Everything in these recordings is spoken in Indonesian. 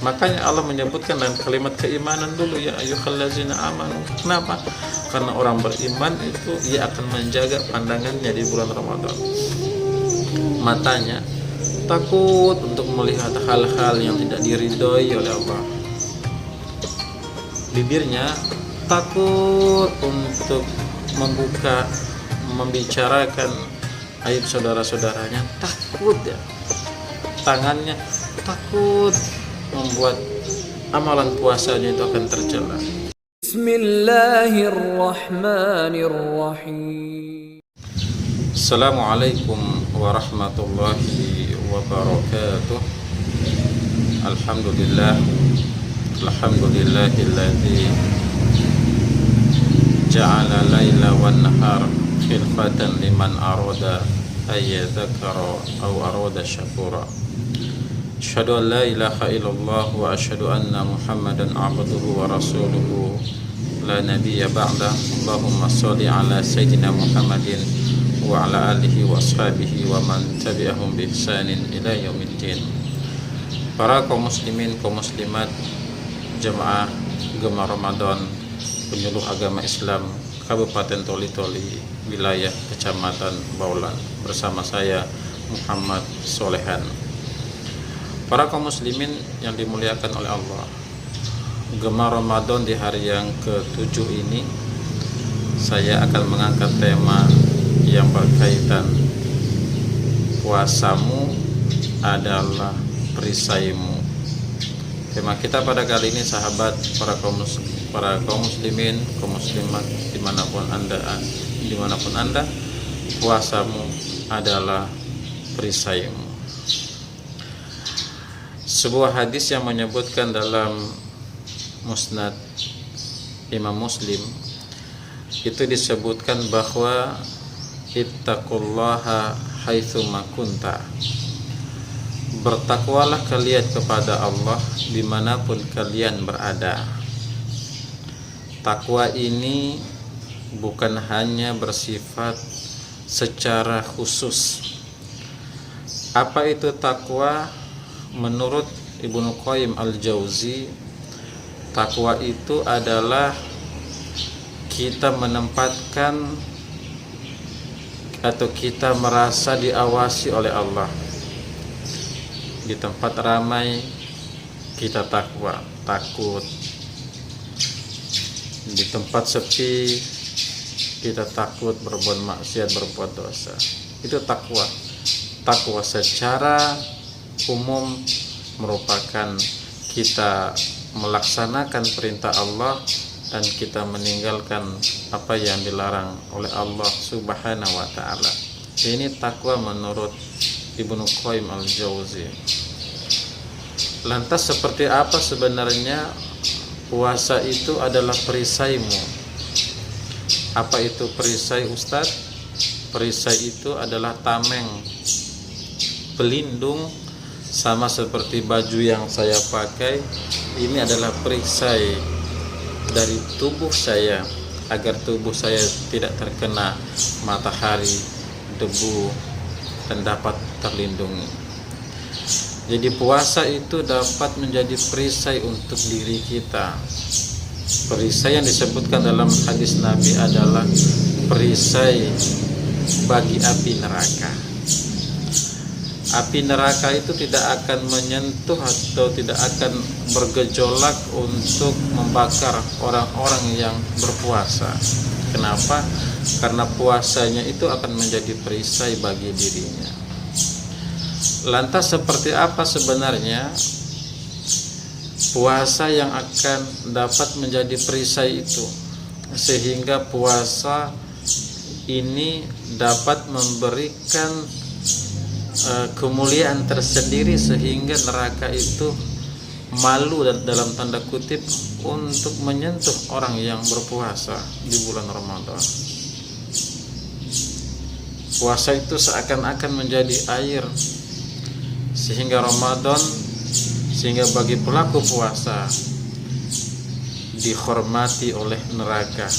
Makanya Allah menyebutkan dalam kalimat keimanan dulu, ya ayyuhallazina amanu. Kenapa? Karena orang beriman itu ia akan menjaga pandangannya di bulan Ramadan. Matanya takut untuk melihat hal-hal yang tidak diridhoi oleh Allah. Bibirnya takut untuk membicarakan aib saudara-saudaranya, takut ya. Tangannya takut membuat amalan puasanya itu akan tercela. Bismillahirrahmanirrahim. Assalamualaikum warahmatullahi wabarakatuh. Alhamdulillahilladzi ja'ala laila wan nahar khilfatan liman arada ayyadzakara aw arada syakura. Asyhadu an la ilaha illallah wa asyhadu anna Muhammadan abduhu wa rasuluhu la nabiyya ba'da. Allahumma shalli ala sayyidina Muhammadin wa ala alihi wa ashabihi wa man tabi'ahum bi ihsanin ila yaumiddin. Para kaum muslimin, kaum muslimat, jemaah Gemar Ramadan penyuluh agama Islam Kabupaten Toli-Toli, wilayah Kecamatan Baulan, bersama saya Muhammad Solehan. Para kaum muslimin yang dimuliakan oleh Allah, Gemar Ramadan di hari yang ke-7 ini saya akan mengangkat tema yang berkaitan puasamu adalah perisaimu. Tema kita pada kali ini, sahabat, para kaum muslimin, kaum muslimat, dimanapun anda, puasamu adalah perisaimu. Sebuah hadis yang menyebutkan dalam Musnad Imam Muslim itu disebutkan bahwa ittaqullaha haitsuma kunta, bertakwalah kalian kepada Allah dimanapun kalian berada. Takwa ini bukan hanya bersifat secara khusus. Apa itu takwa? Menurut Ibnu Qayyim Al-Jauzi, takwa itu adalah kita menempatkan atau kita merasa diawasi oleh Allah. Di tempat ramai kita takut. Di tempat sepi kita takut berbuat maksiat, berbuat dosa. Itu takwa. Takwa secara umum merupakan kita melaksanakan perintah Allah dan kita meninggalkan apa yang dilarang oleh Allah Subhanahu wa ta'ala. Ini takwa menurut Ibnu Qayyim Al-Jauzi. Lantas seperti apa sebenarnya puasa itu adalah perisaimu? Apa itu perisai, Ustadz? Perisai itu adalah tameng, pelindung, sama seperti baju yang saya pakai. Ini adalah perisai dari tubuh saya agar tubuh saya tidak terkena matahari, debu, dan dapat terlindungi. Jadi puasa itu dapat menjadi perisai untuk diri kita. Perisai yang disebutkan dalam hadis Nabi adalah perisai bagi api neraka. Api neraka itu tidak akan menyentuh atau tidak akan bergejolak untuk membakar orang-orang yang berpuasa. Kenapa? Karena puasanya itu akan menjadi perisai bagi dirinya. Lantas seperti apa sebenarnya puasa yang akan dapat menjadi perisai itu, sehingga puasa ini dapat memberikan kemuliaan tersendiri sehingga neraka itu malu dalam tanda kutip untuk menyentuh orang yang berpuasa di bulan Ramadan. Puasa itu seakan-akan menjadi air sehingga bagi pelaku puasa dihormati oleh neraka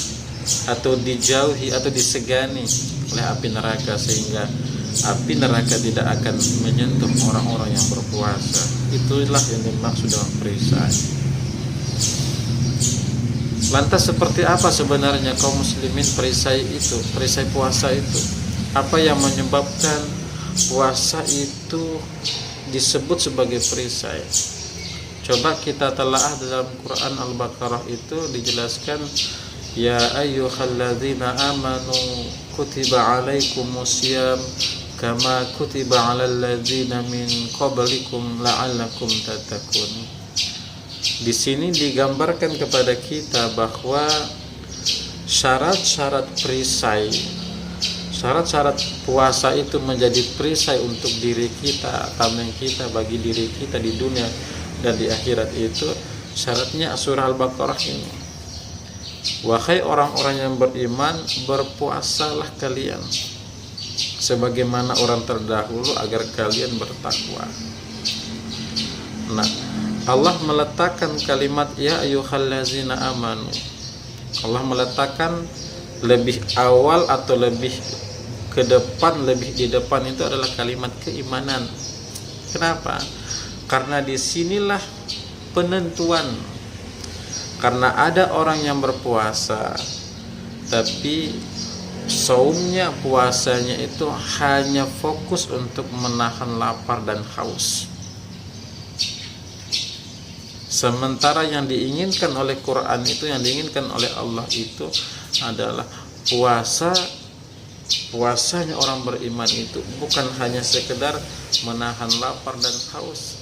atau dijauhi atau disegani oleh api neraka, sehingga api neraka tidak akan menyentuh orang-orang yang berpuasa. itulah yang dimaksud dengan perisai. Lantas seperti apa sebenarnya kaum muslimin perisai itu, perisai puasa itu? Apa yang menyebabkan puasa itu disebut sebagai perisai? Coba kita telaah dalam Quran Al-Baqarah itu dijelaskan, ya ayyuhalladzina amanu kutiba alaikumusiyam kama kutiba alal ladzina min qablikum la'allakum tattaqun. Di sini digambarkan kepada kita bahwa syarat-syarat perisai, syarat-syarat puasa itu menjadi perisai untuk diri kita, tameng kita, bagi diri kita di dunia dan di akhirat itu syaratnya surah Al-Baqarah ini. Wahai orang-orang yang beriman, berpuasalah kalian sebagaimana orang terdahulu agar kalian bertakwa. Nah, Allah meletakkan kalimat ya ayyuhallazina amanu. Allah meletakkan lebih awal atau lebih ke depan, lebih di depan itu adalah kalimat keimanan. Kenapa? Karena disinilah penentuan. Karena ada orang yang berpuasa tapi saumnya, puasanya itu hanya fokus untuk menahan lapar dan haus. Sementara yang diinginkan oleh Quran itu, yang diinginkan oleh Allah itu adalah puasanya orang beriman itu bukan hanya sekedar menahan lapar dan haus.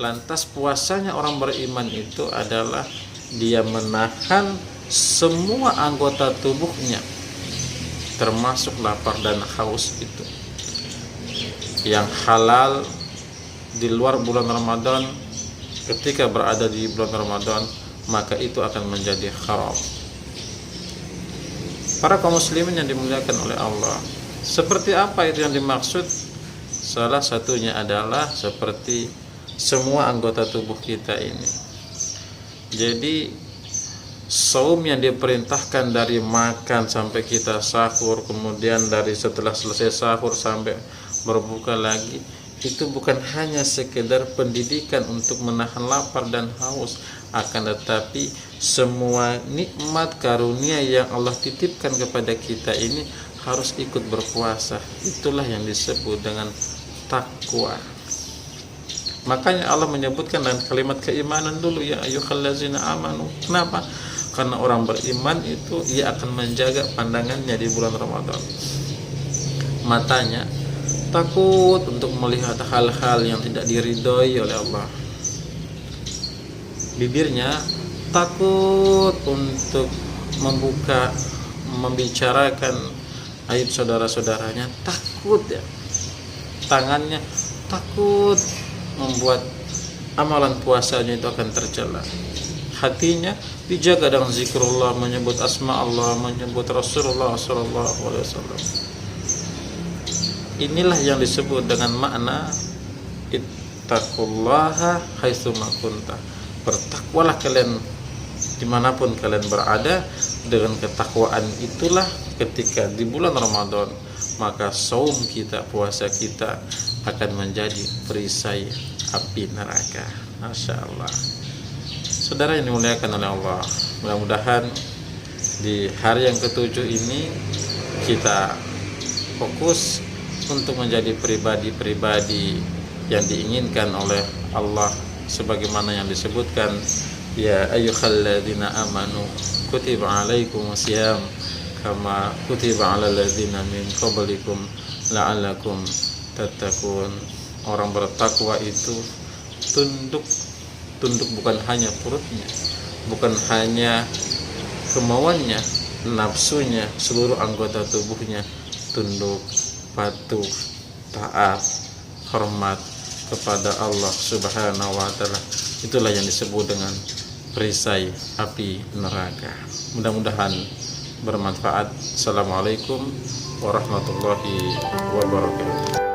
Lantas puasanya orang beriman itu adalah dia menahan semua anggota tubuhnya, termasuk lapar dan haus itu. Yang halal di luar bulan Ramadan, ketika berada di bulan Ramadan, maka itu akan menjadi haram. Para kaum muslimin yang dimuliakan oleh Allah, seperti apa itu yang dimaksud? Salah satunya adalah seperti semua anggota tubuh kita ini. Jadi saum yang diperintahkan dari makan sampai kita sahur, kemudian dari setelah selesai sahur sampai berbuka lagi, itu bukan hanya sekedar pendidikan untuk menahan lapar dan haus, akan tetapi semua nikmat karunia yang Allah titipkan kepada kita ini harus ikut berpuasa. Itulah yang disebut dengan takwa. Makanya Allah menyebutkan dengan kalimat keimanan dulu, ya ayyuhallazina amanu. Kenapa? Karena orang beriman itu ia akan menjaga pandangannya di bulan Ramadan. Matanya takut untuk melihat hal-hal yang tidak diridhoi oleh Allah. Bibirnya takut untuk membicarakan aib saudara-saudaranya, takut ya. Tangannya takut membuat amalan puasanya itu akan tercela. Hatinya dijaga dengan zikrullah, menyebut asma Allah, menyebut Rasulullah SAW. Inilah yang disebut dengan makna ittaqullaha haitsuma kunta. Bertakwalah kalian dimanapun kalian berada. Dengan ketakwaan itulah ketika di bulan Ramadan, maka saum kita, puasa kita akan menjadi perisai api neraka. Masya Allah. Saudara yang dimuliakan oleh Allah, mudah-mudahan di hari yang ketujuh ini kita fokus untuk menjadi pribadi-pribadi yang diinginkan oleh Allah, sebagaimana yang disebutkan, ya ayyuhalladzina amanu kutiba alaikumusiyam kama kutiba alal ladzina min qablikum la'allakum tattaqun. Orang bertakwa itu tunduk bukan hanya perutnya, bukan hanya kemauannya, nafsunya, seluruh anggota tubuhnya tunduk, patuh, taat, hormat kepada Allah Subhanahu wa taala. Itulah yang disebut dengan perisai api neraka. Mudah-mudahan bermanfaat. Assalamualaikum warahmatullahi wabarakatuh.